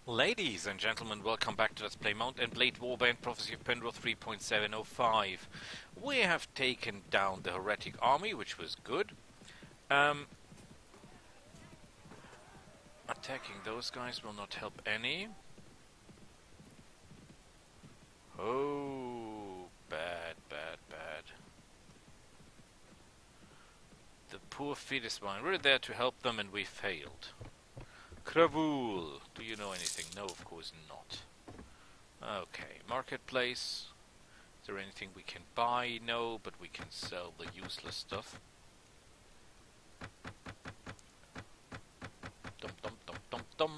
Ladies and gentlemen, welcome back to Let's Play Mount and Blade Warband Prophecy of Pendor 3.705. We have taken down the heretic army, which was good. Attacking those guys will not help any. Oh, bad, bad, bad. The poor fetus mine. We're there to help them and we failed. Kravul, do you know anything? No, of course not. Okay, marketplace. Is there anything we can buy? No, but we can sell the useless stuff. Dum dum dum dum dum.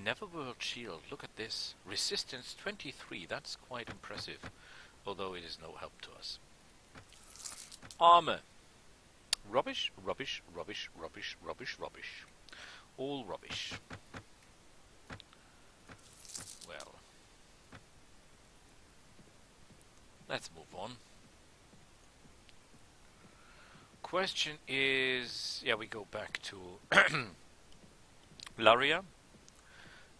Neverworld shield, look at this. Resistance 23, that's quite impressive. Although it is no help to us. Armor. Rubbish, rubbish, rubbish, rubbish, rubbish, rubbish. All rubbish. Well, let's move on. Question is, yeah, we go back to Laria,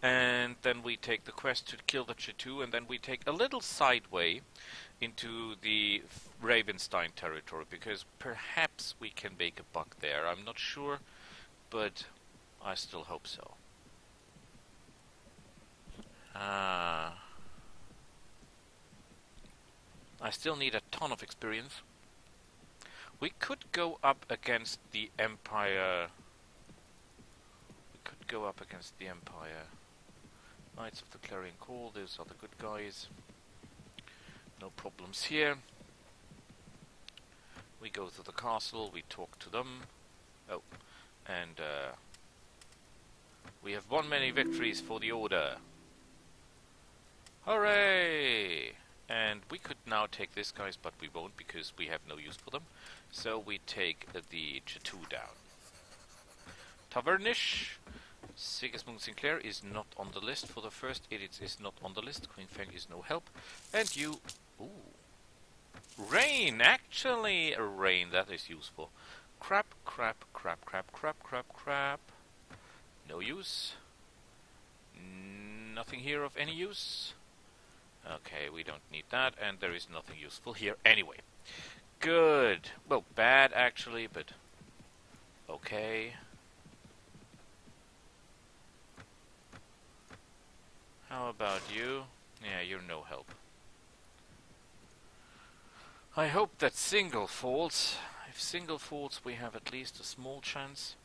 and then we take the quest to kill the Jatu, and then we take a little sideway into the Ravenstein territory, because perhaps we can make a buck there. I'm not sure, but I still hope so. I still need a ton of experience. We could go up against the Empire. Knights of the Clarion Call, those are the good guys. No problems here. We go to the castle, we talk to them. Oh, and we have won many victories for the Order. Hooray! And we could now take these guys, but we won't because we have no use for them. So we take the Jatu down. Tavernish. Sigismund Sinclair is not on the list. For the first edits is not on the list. Queen Feng is no help. And you... Ooh. Rain! Actually, a rain. That is useful. Crap, crap, crap, crap, crap, crap, crap. No use. Nothing here of any use. Okay, we don't need that, and there is nothing useful here anyway. Good. Well, bad actually, but okay. How about you? Yeah, you're no help. I hope that single falls. If single falls, we have at least a small chance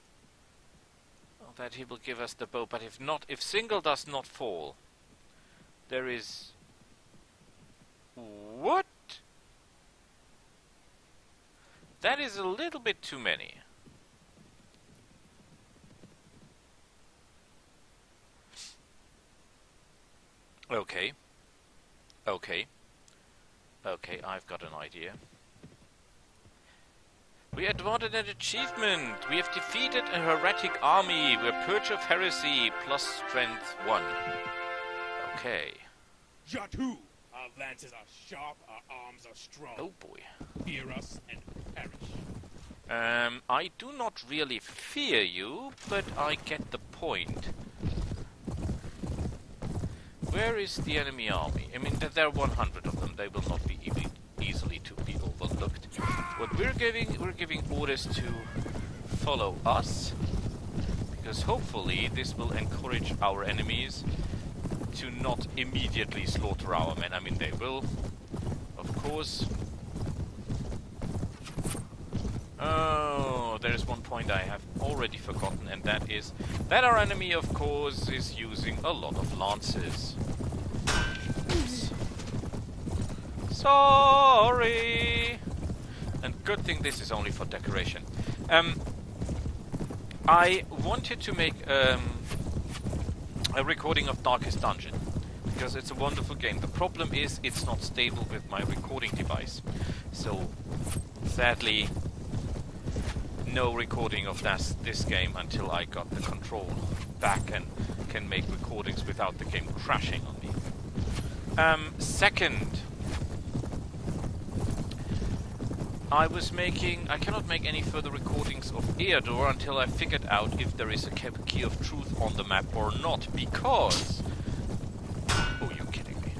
that he will give us the bow. But if not, if single does not fall, there is... What? That is a little bit too many. Okay. Okay. Okay, I've got an idea. We advanced an achievement! We have defeated a heretic army! We're Purger of Heresy, plus strength 1. Okay. Jatu! Our lances are sharp, our arms are strong. Oh boy. Fear us and perish. I do not really fear you, but I get the point. Where is the enemy army? I mean, there are 100 of them. They will not be easily to be overlooked. What we're giving orders to follow us, because hopefully this will encourage our enemies to not immediately slaughter our men. I mean, they will, of course. Oh, there is one point I have already forgotten, and that is that our enemy, of course, is using a lot of lances. Oops. Sorry! And good thing this is only for decoration. I wanted to make a recording of Darkest Dungeon, because it's a wonderful game. The problem is it's not stable with my recording device. So, sadly, no recording of this game until I got the control back and can make recordings without the game crashing on me. Second, I cannot make any further recordings of Eador until I figured out if there is a key of truth on the map or not, because... Oh, you're kidding me.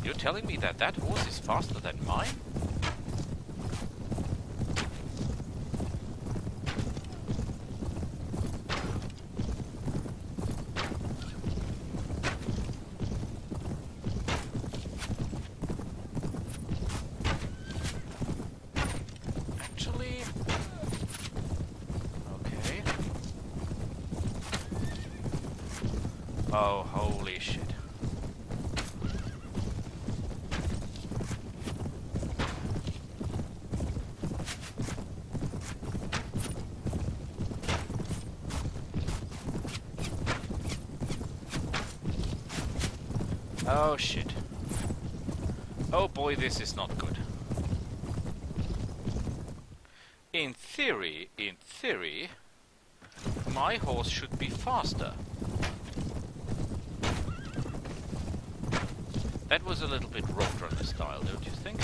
You're telling me that that horse is faster than mine? Oh, holy shit. Oh shit. Oh boy, this is not good. In theory, my horse should be faster. That was a little bit Roadrunner style, don't you think?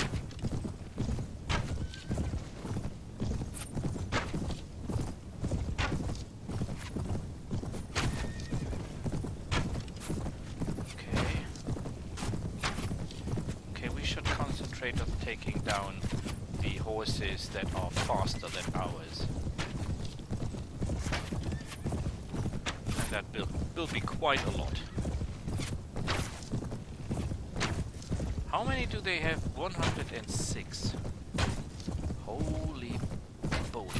Okay. Okay, we should concentrate on taking down the horses that are faster than ours. And that will be quite a lot. How many do they have? 106. Holy moly.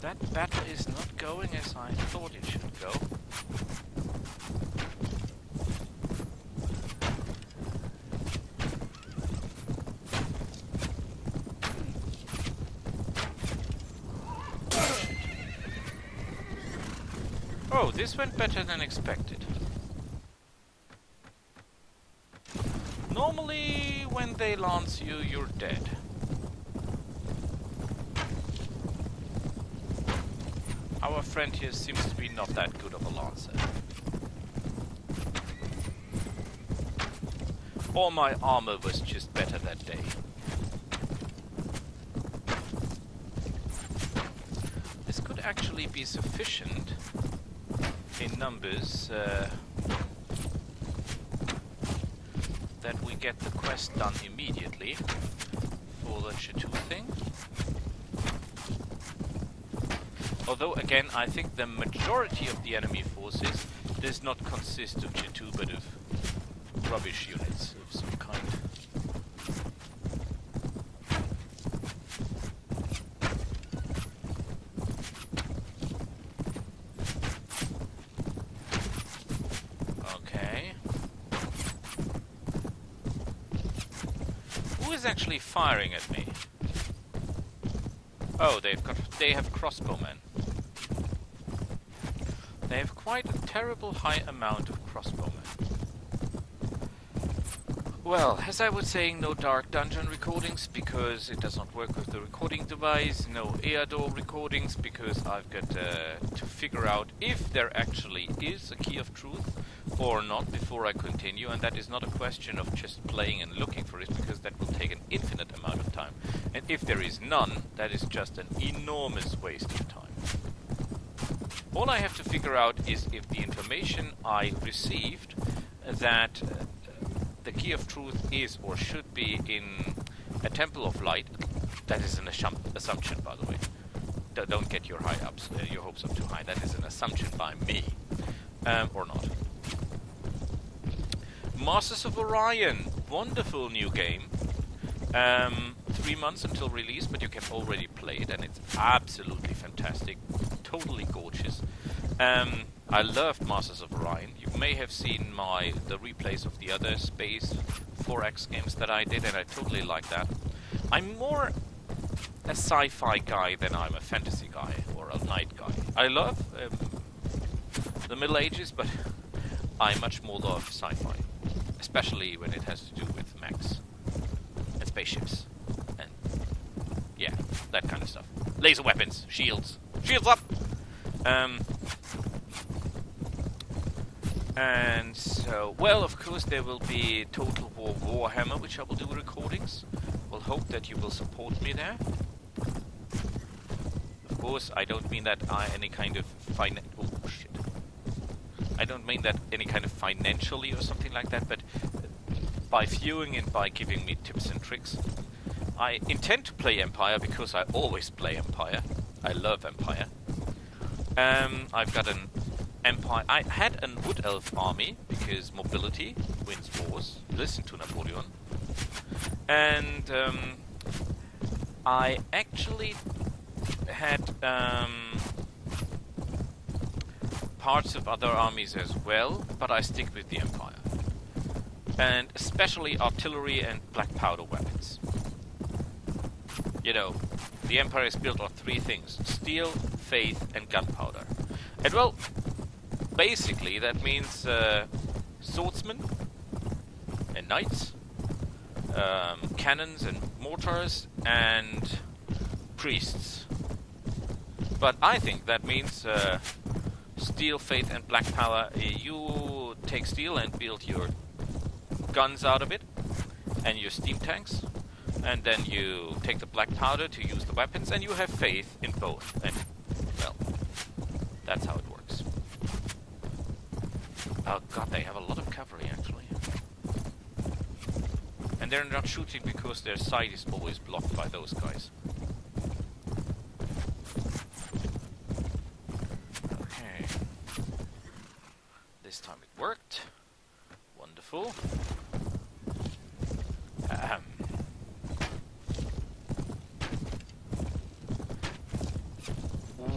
That battle is not going as I thought it should go. Oh, this went better than expected. Normally, when they lance you, you're dead. Our friend here seems to be not that good of a lancer. Or my armor was just better that day. This could actually be sufficient in numbers that we get the quest done immediately for the Jatu thing. Although again, I think the majority of the enemy forces does not consist of Jatu but of rubbish units of some kind. Actually firing at me. Oh, they have crossbowmen. They have quite a terrible high amount of crossbowmen. Well, as I was saying, no Dark Dungeon recordings because it does not work with the recording device. No Eador recordings because I've got to figure out if there actually is a key of truth or not before I continue, and that is not a question of just playing and looking for it, because that will take an infinite amount of time. And if there is none, that is just an enormous waste of time. All I have to figure out is if the information I received that the key of truth is or should be in a Temple of Light, that is an assumption, by the way. Don't get your hopes up too high. That is an assumption by me, or not. Masters of Orion, wonderful new game. 3 months until release, but you can already play it, and it's absolutely fantastic, totally gorgeous. I loved Masters of Orion. You may have seen the replays of the other Space 4X games that I did, and I totally like that. I'm more a sci-fi guy than I'm a fantasy guy or a knight guy. I love the Middle Ages, but I much more love sci-fi, especially when it has to do with mechs and spaceships, and yeah, that kind of stuff. Laser weapons, shields. Shields up! And so, well, of course, there will be Total War Warhammer, which I will do recordings. We'll hope that you will support me there. Of course, I don't mean that any kind of I don't mean that any kind of financially or something like that, but by viewing and by giving me tips and tricks. I intend to play Empire because I always play Empire. I love Empire. I've got an Empire. I had a Wood Elf army because mobility wins wars. Listen to Napoleon. And I actually had parts of other armies as well, but I stick with the Empire. And especially artillery and black powder weapons. You know, the Empire is built on 3 things: steel, faith, and gunpowder. And well, basically that means swordsmen and knights, cannons and mortars, and priests. But I think that means steel, faith, and black power. You take steel and build your guns out of it, and your steam tanks, and then you take the black powder to use the weapons, and you have faith in both. And well, that's how it works. Oh god, they have a lot of cavalry actually. And they're not shooting because their side is always blocked by those guys. Okay. This time it worked. Wonderful.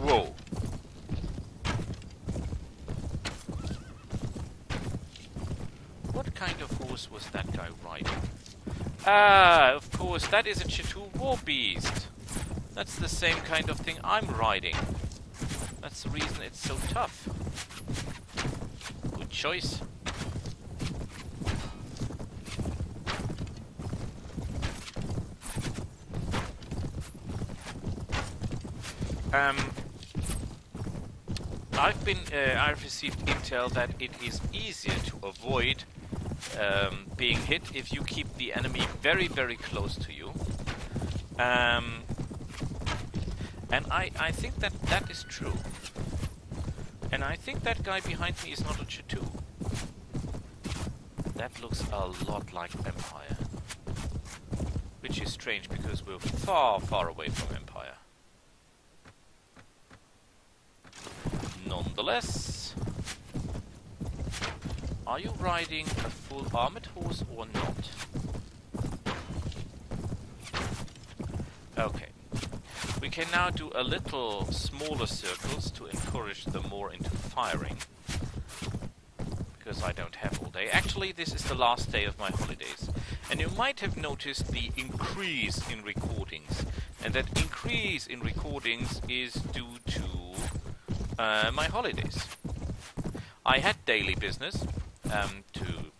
Whoa. What kind of horse was that guy riding? Ah, of course, that is a Jatu war beast. That's the same kind of thing I'm riding. That's the reason it's so tough. Good choice. I've received intel that it is easier to avoid being hit if you keep the enemy very, very close to you. And I think that is true. And I think that guy behind me is not a Jatu. That looks a lot like Empire. Which is strange because we're far, far away from Empire. Nonetheless, are you riding a full armored horse or not? Okay. We can now do a little smaller circles to encourage them more into firing. Because I don't have all day. Actually, this is the last day of my holidays. And you might have noticed the increase in recordings. And that increase in recordings is due to my holidays. I had daily business, to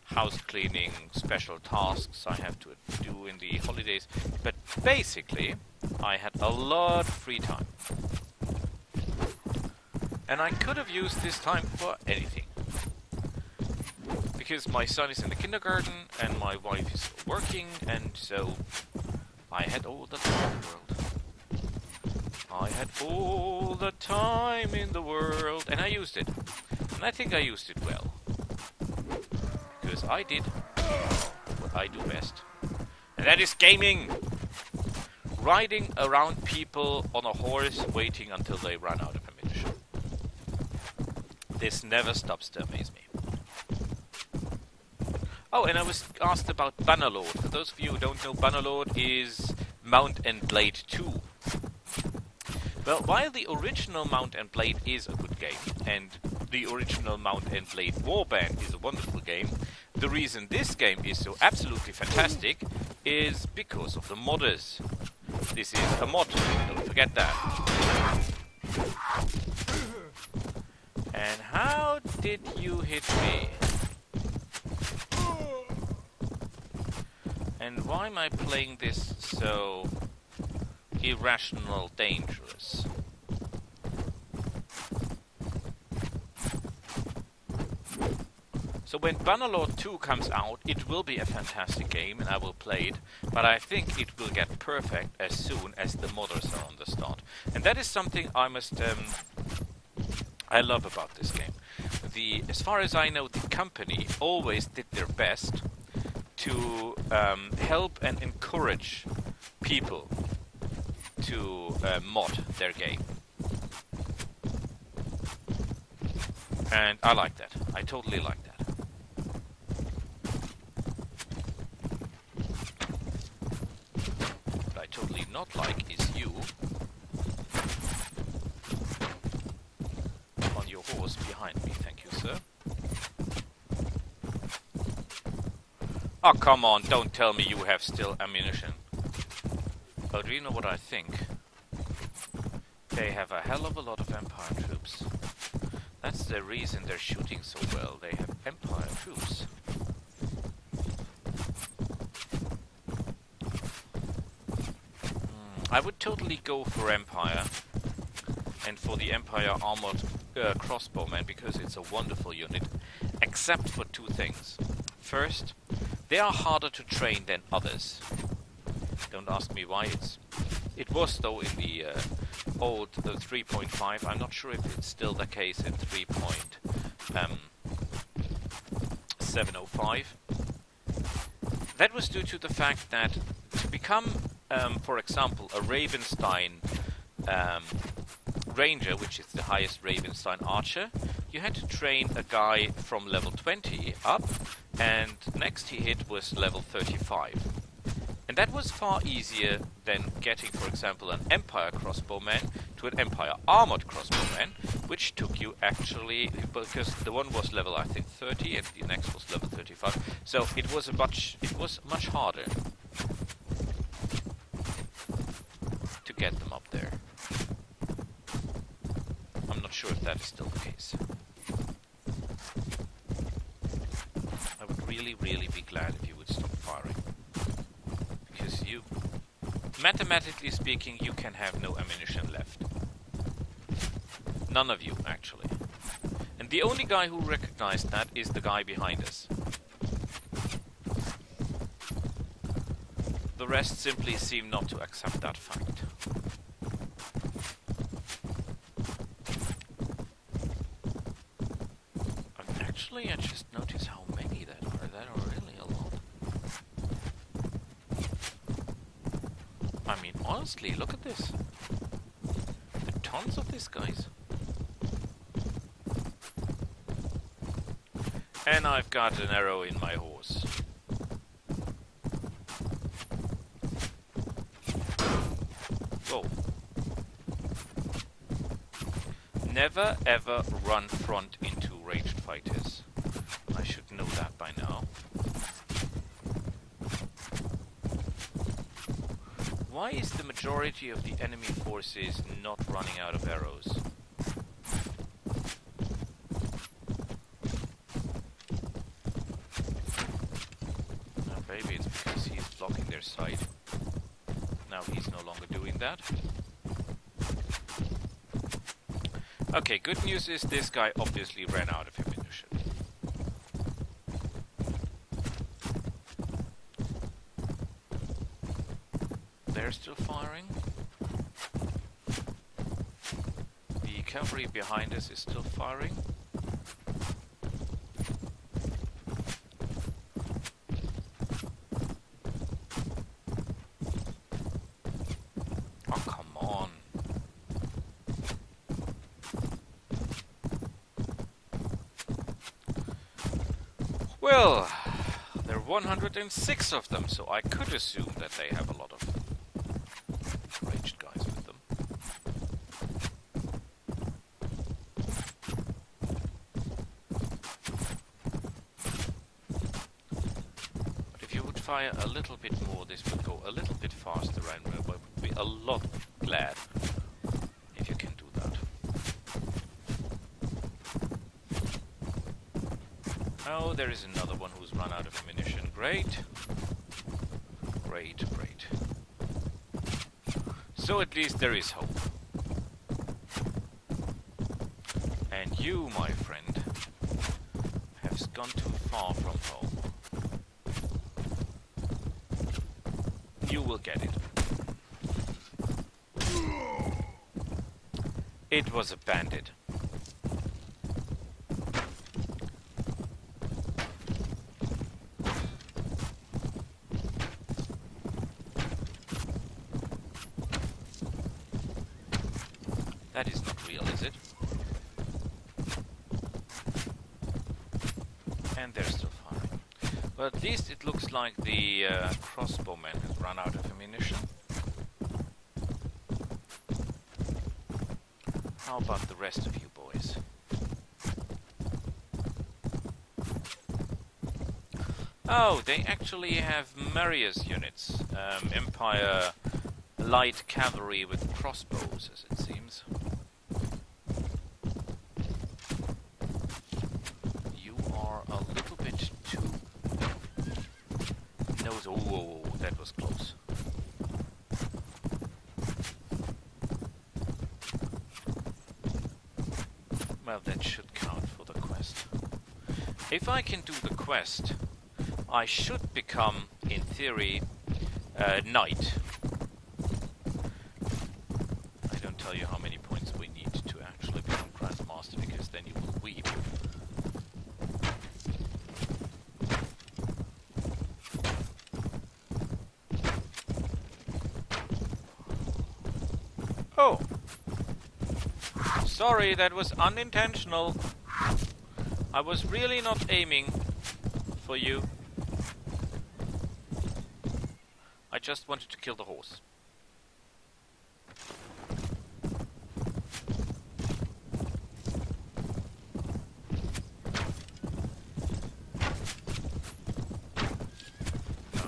house cleaning, special tasks I have to do in the holidays, but basically I had a lot of free time. And I could have used this time for anything. Because my son is in the kindergarten and my wife is working, and so I had all the time in the world. I had all the time in the world, and I used it. And I think I used it well. Because I did what I do best. And that is gaming! Riding around people on a horse, waiting until they run out of ammunition. This never stops to amaze me. Oh, and I was asked about Bannerlord. For those of you who don't know, Bannerlord is Mount and Blade 2. Well, while the original Mount and Blade is a good game, and the original Mount and Blade Warband is a wonderful game, the reason this game is so absolutely fantastic is because of the modders. This is a mod, don't forget that. And how did you hit me? And why am I playing this so irrational, dangerous. So when Bannerlord 2 comes out, it will be a fantastic game and I will play it, but I think it will get perfect as soon as the modders are on the start. And that is something I love about this game. As far as I know, the company always did their best to help and encourage people to mod their game. And I like that. I totally like that. What I totally not like is you on your horse behind me. Thank you, sir. Oh, come on, don't tell me you have still ammunition. Oh, do you know what I think? They have a hell of a lot of Empire troops. That's the reason they're shooting so well. They have Empire troops. I would totally go for Empire. And for the Empire armored crossbowman, because it's a wonderful unit. Except for two things. First, they are harder to train than others. Don't ask me why. It was though in the old 3.5. I'm not sure if it's still the case in 3.705. That was due to the fact that to become, for example, a Ravenstein Ranger, which is the highest Ravenstein archer, you had to train a guy from level 20 up, and next he hit was level 35. And that was far easier than getting, for example, an Empire crossbowman to an Empire armored crossbowman, which took you actually, because the one was level I think 30 and the next was level 35. So it was much harder to get them up there. I'm not sure if that is still the case. I would really, really be glad if you would stop firing. Because you, mathematically speaking, you can have no ammunition left. None of you, actually. And the only guy who recognized that is the guy behind us. The rest simply seem not to accept that fact. I just noticed how many that are. That are really a lot. I mean, honestly, look at this. There are tons of these guys. And I've got an arrow in my horse. Whoa. Never ever run front into ranged fighters. I should know that by now. Why is the majority of the enemy forces not running out of arrows? Oh, maybe it's because he's blocking their sight. Now he's no longer doing that. Okay, good news is this guy obviously ran out of ammunition. They're still firing. The cavalry behind us is still firing. Oh, come on. Well, there are 106 of them, so I could assume that they have a lot of ranged guys with them. But if you would fire a little bit more, this would go a little bit faster, and I would be a lot glad if you can do that. Oh, there is another one who's run out of ammunition. Great. Great, great. So at least there is hope. And you, my friend, have gone too far from home. You will get it. It was a bandit. That is not real, is it? And they're still firing. But at least it looks like the crossbowman has run out of ammunition. How about the rest of you boys? Oh, they actually have Marius units. Empire light cavalry with crossbows, as it seems. You are a little bit too... nose. Oh, that was close. Well, that should count for the quest. If I can do the quest, I should become, in theory, knight. I don't tell you how many points we need to actually become Grandmaster, because then you will weep. Oh! Sorry, that was unintentional. I was really not aiming for you. I just wanted to kill the horse.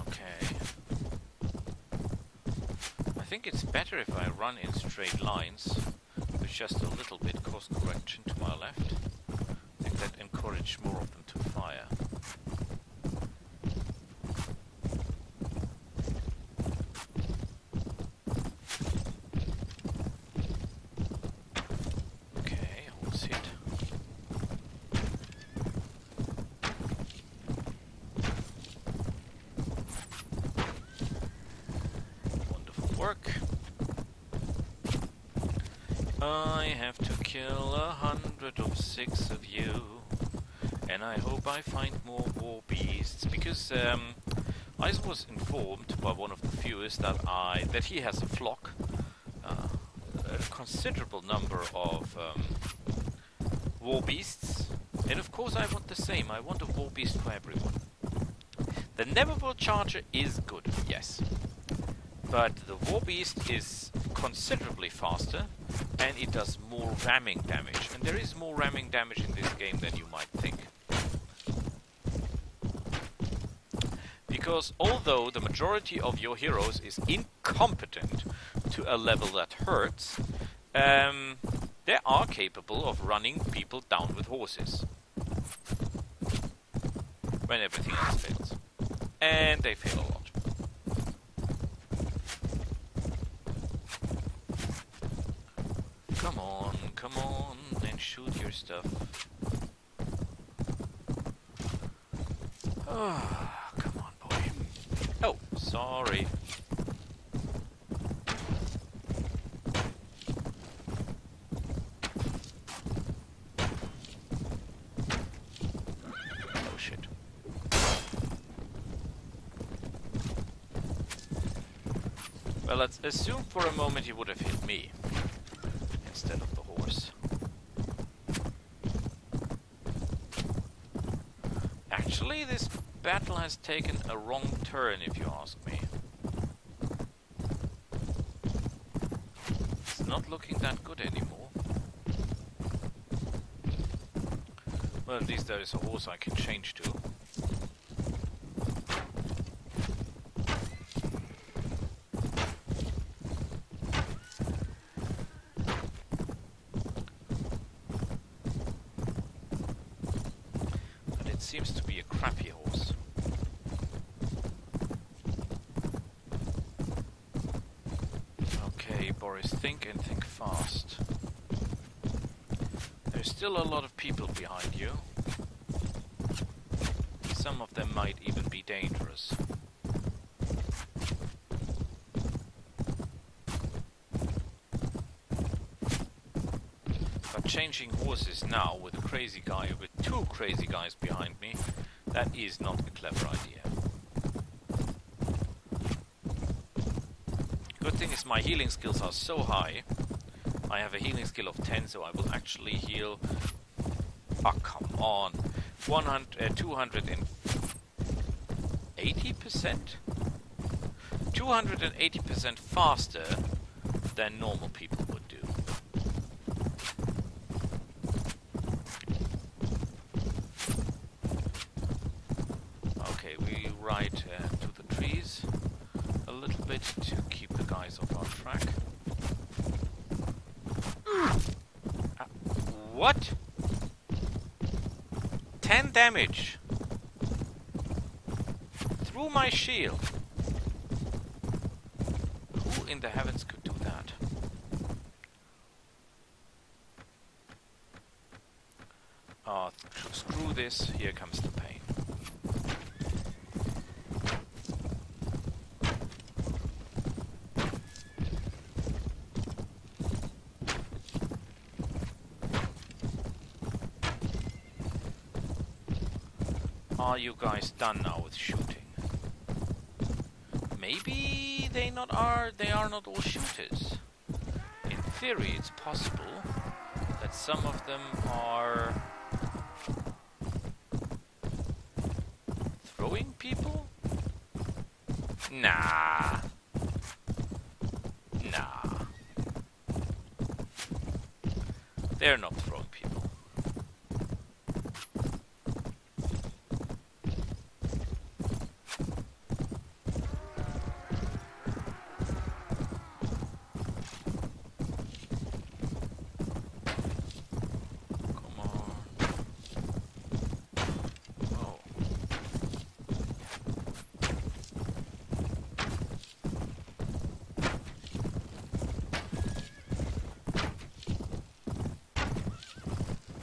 Okay. I think it's better if I run in straight lines, with just a little bit course correction to my left. I think that encourages more of them to fire. Okay, horse hit. Wonderful work. I have to kill 106 of you, and I hope I find more war beasts, because I was informed by one of the viewers that he has a flock, a considerable number of war beasts, and of course I want the same. I want a war beast for everyone. The Neverwheel Charger is good, yes, but the war beast is considerably faster, and it does more ramming damage, and there is more ramming damage in this game than you might think. Because although the majority of your heroes is incompetent to a level that hurts, they are capable of running people down with horses when everything else fails. And they fail a lot. Come on, and shoot your stuff. Oh, come on, boy. Oh, sorry. Oh, shit. Well, let's assume for a moment he would have hit me instead of the horse. Actually, this battle has taken a wrong turn, if you ask me. It's not looking that good anymore. Well, at least there is a horse I can change to. Seems to be a crappy horse. Okay, Boris, think and think fast. There's still a lot of people behind you. Some of them might even be dangerous. But changing horses now with a crazy guy, with two crazy guys behind me, that is not a clever idea. Good thing is my healing skills are so high. I have a healing skill of 10, so I will actually heal... Oh, come on. 280%? 280% faster than normal people would do. Okay, we ride to the trees a little bit to keep the guys off our track. What? 10 damage through my shield. Who in the heavens could do that? Screw this. Here comes the pain. Are you guys done now with shooting? Maybe they are not all shooters. In theory, it's possible that some of them are throwing people? Nah. Nah. They're not throwing people.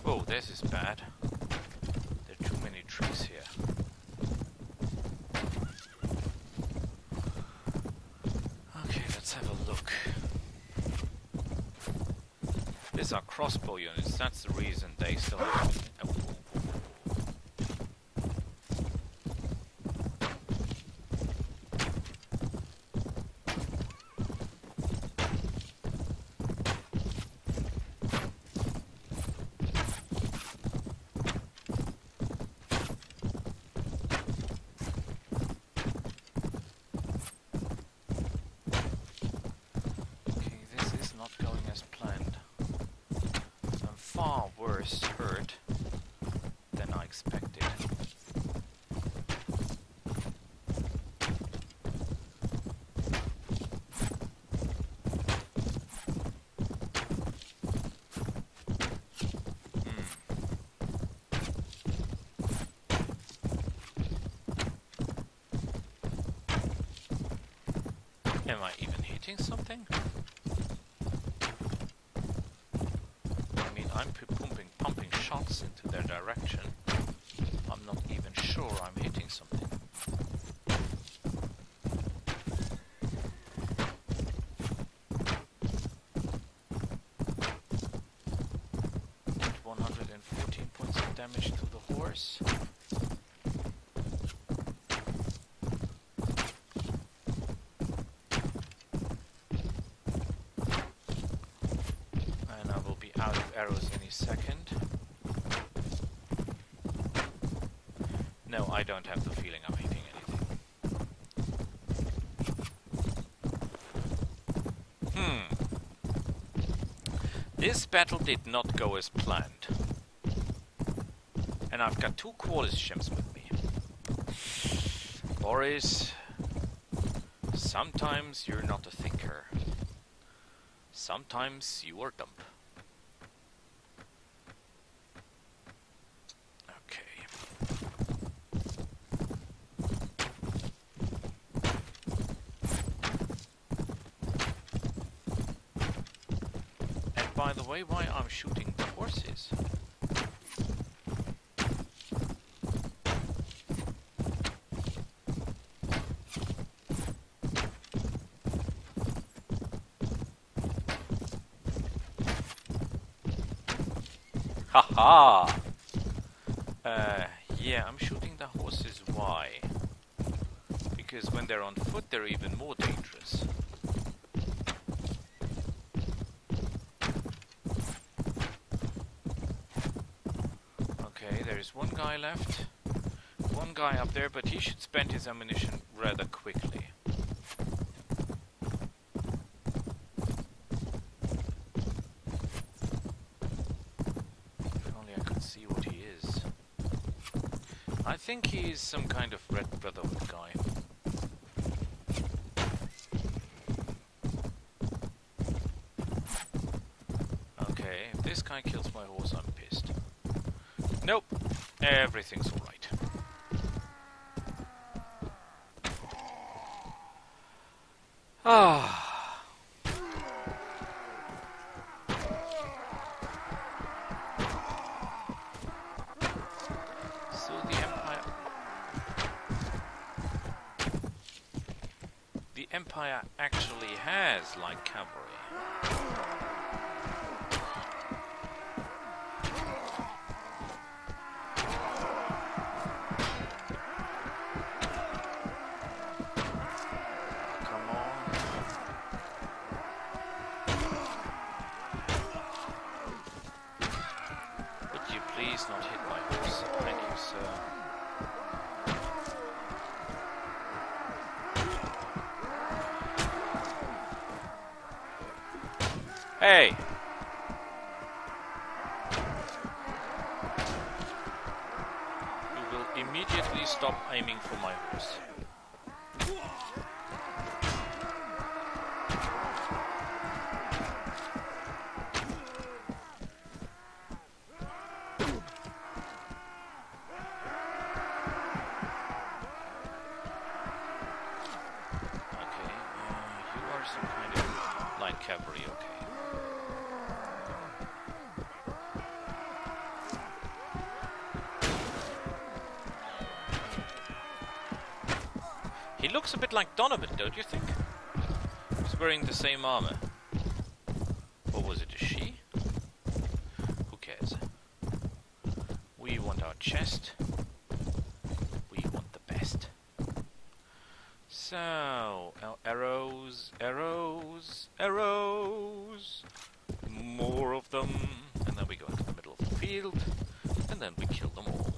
Oh, this is bad. There are too many trees here. Okay, let's have a look. These are crossbow units, that's the reason they still have... Oh. Far worse hurt than I expected. Am I even hitting something? I'm pumping shots into their direction. I'm not even sure I'm hitting something. Did 114 points of damage to the horse. Out of arrows any second. No, I don't have the feeling I'm hitting anything. This battle did not go as planned. And I've got two Qualis gems with me. Boris, sometimes you're not a thinker. Sometimes you are dumb. by the way, why I'm shooting the horses. Haha! Yeah, I'm shooting the horses. Why? Because when they're on foot, they're even more dangerous. Okay, there's one guy left. One guy up there, but he should spend his ammunition rather quickly. If only I could see what he is. I think he's some kind of Red Brotherhood guy. Okay, if this guy kills my horse, I'm pissed. Nope, everything's alright. Ah. So the Empire actually has light cavalry. Please not hit my horse. Thank you, sir. Hey! You will immediately stop aiming for my horse. Some kind of light cavalry, okay. He looks a bit like Donovan, don't you think? He's wearing the same armor. Or was it a she? Who cares? We want our chest. We want the best. So, arrows, arrows, arrows, more of them, and then we go into the middle of the field, and then we kill them all.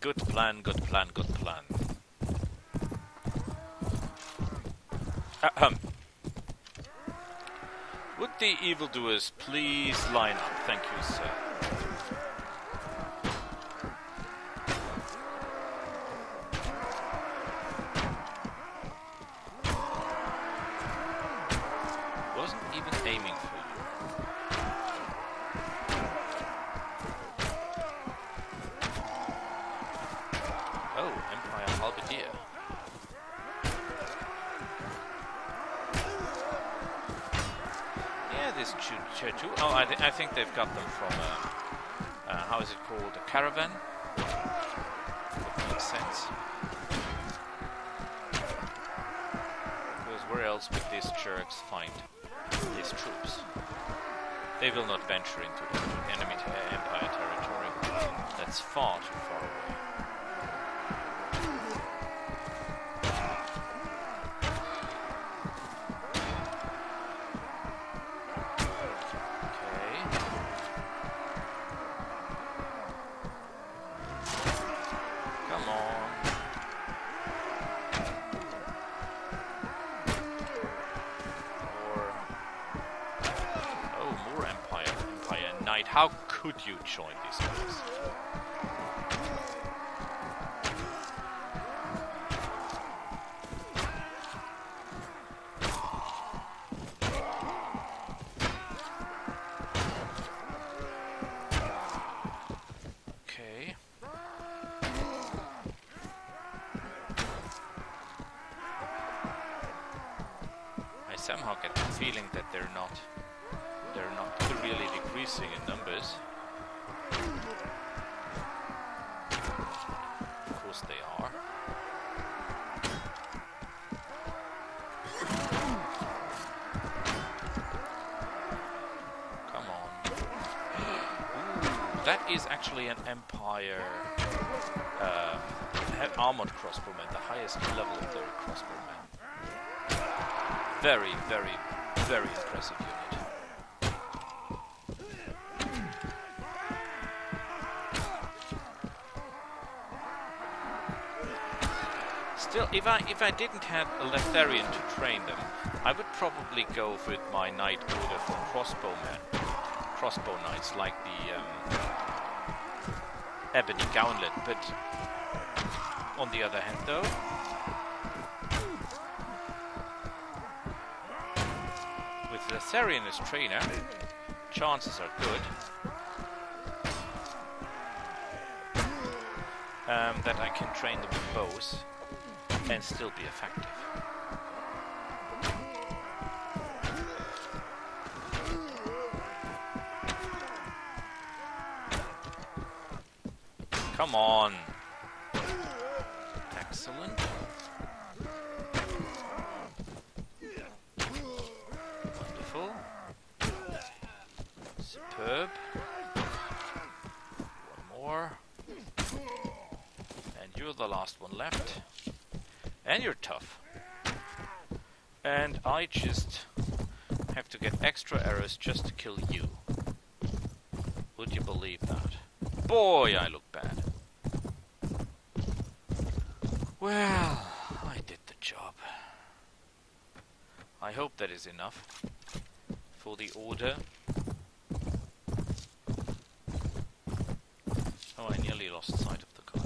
Good plan, good plan, good plan. Ahem. Would the evildoers please line up? Thank you, sir. Aiming for you. Oh, Empire Halberdier. Yeah, this Jatu. Oh, I think they've got them from how is it called? A caravan? That makes sense. Because where else would these jerks find these troops? They will not venture into enemy Empire territory. That's far too far away. Okay. Come on. How could you join these guys? Okay. I somehow get the feeling that they're not really decreasing in numbers. Of course they are. Come on. Ooh, that is actually an Empire armored crossbowman, the highest level of their crossbowmen. Very, very, very impressive unit. Still, if I didn't have a Letharian to train them, I would probably go with my Knight Order for crossbow knights, like the Ebony Gauntlet, but on the other hand though, with Letharian as trainer, chances are good that I can train them with bows and still be effective. Come on. Excellent. Wonderful. Superb. One more. And you're the last one left. And you're tough. And I just have to get extra arrows just to kill you. Would you believe that? Boy, I look bad. Well, I did the job. I hope that is enough for the order. Oh, I nearly lost sight of the guy.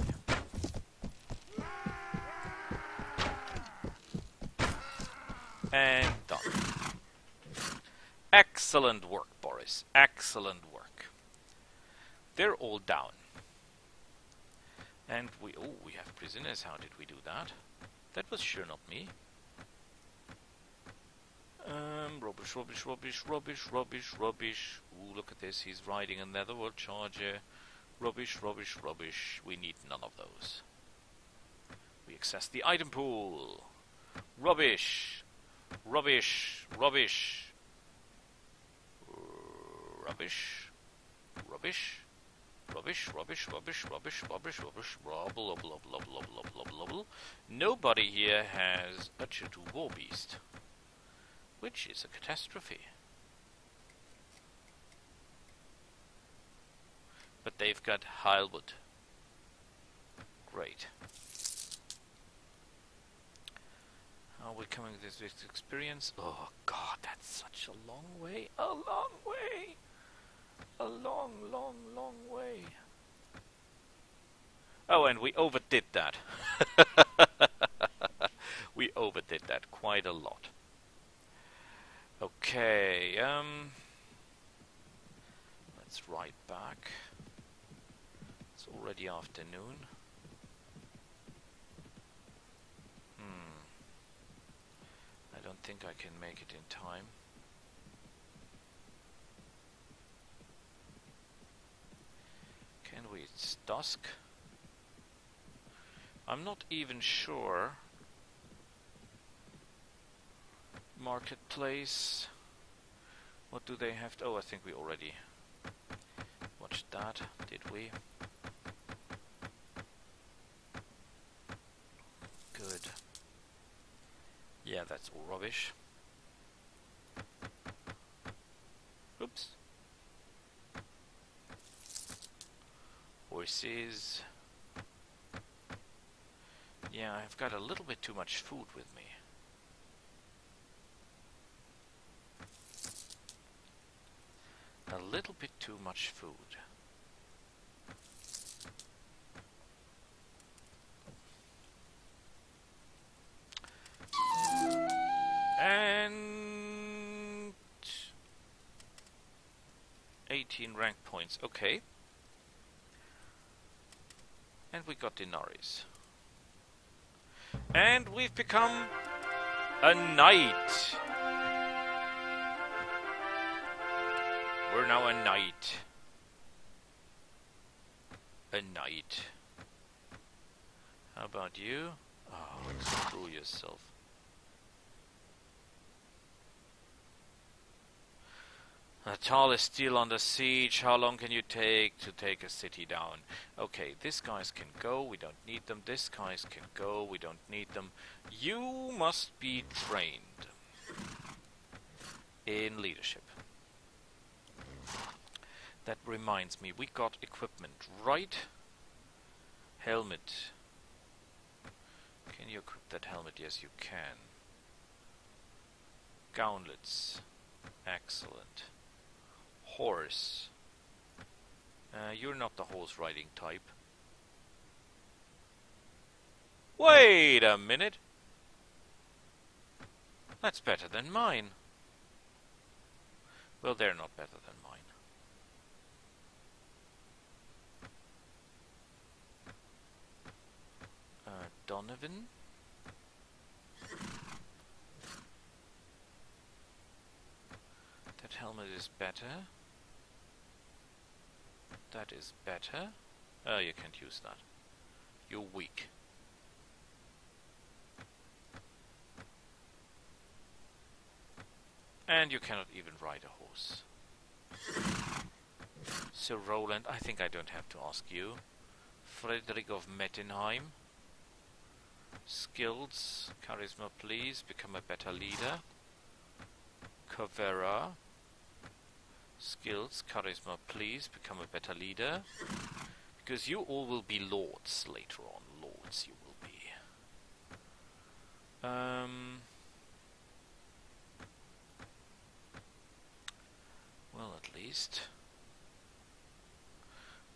And done. Excellent work, Boris. Excellent work. They're all down. And we have prisoners. How did we do that? That was sure not me. Rubbish, rubbish, rubbish, rubbish, rubbish, rubbish. Ooh, look at this. He's riding a Netherworld Charger. Rubbish, rubbish, rubbish. We need none of those. We access the item pool. Rubbish. Rubbish. Rubbish. Rubbish. Rubbish. Rubbish, rubbish, rubbish, rubbish, rubbish, rubbish, rubble, rubble, rubble, rubble, rubble, rubble, rubble. Nobody here has a Jatu War Beast, which is a catastrophe. But they've got Hilewood. Great. Are we coming with this experience? Oh God, that's such a long way. A long way. A long, long, long way. Oh, and we overdid that. We overdid that quite a lot. Okay, let's ride back. It's already afternoon. I don't think I can make it in time. Can we? It's dusk. I'm not even sure. Marketplace. What do they have? Oh, I think we already watched that, did we? Good. Yeah, that's all rubbish. Oops. Horses. Yeah, I've got a little bit too much food with me. A little bit too much food. And 18 rank points. Okay. And we got Denaris. And we've become a knight. You're now a knight. A knight. How about you? Oh, screw yourself. Natal is still under siege. How long can you take to take a city down? Okay, these guys can go. We don't need them. These guys can go. We don't need them. You must be trained in leadership. That reminds me, we got equipment, right? Helmet. Can you equip that helmet? Yes, you can. Gauntlets. Excellent. Horse. You're not the horse riding type. Wait a minute. That's better than mine. Well, they're not better than mine. Donovan. That helmet is better. That is better. Oh, you can't use that. You're weak. And you cannot even ride a horse. So Roland, I think I don't have to ask you. Frederick of Mettenheim. Skills, charisma please, become a better leader. Cavera. Skills, charisma please, become a better leader. Because you all will be lords later on. Lords you will be. Well, at least.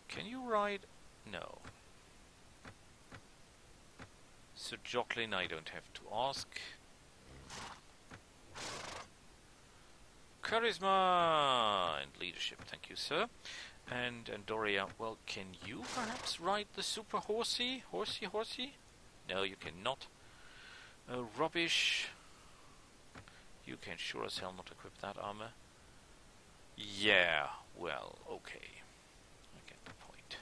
Can you ride? No. So Jocelyn I don't have to ask. Charisma and leadership, thank you, sir. And Doria, well, can you perhaps ride the super horsey? Horsey? No, you cannot. Rubbish. You can sure as hell not equip that armor. Yeah, well, okay. I get the point.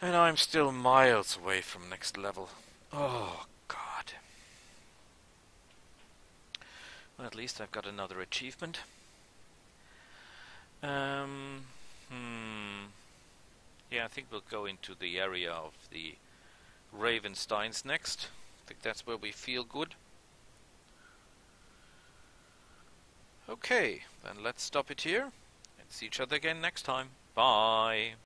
And I'm still miles away from next level. Oh, God. Well, at least I've got another achievement. Yeah, I think we'll go into the area of the Ravensteins next. I think that's where we feel good. Okay, then let's stop it here and see each other again next time. Bye!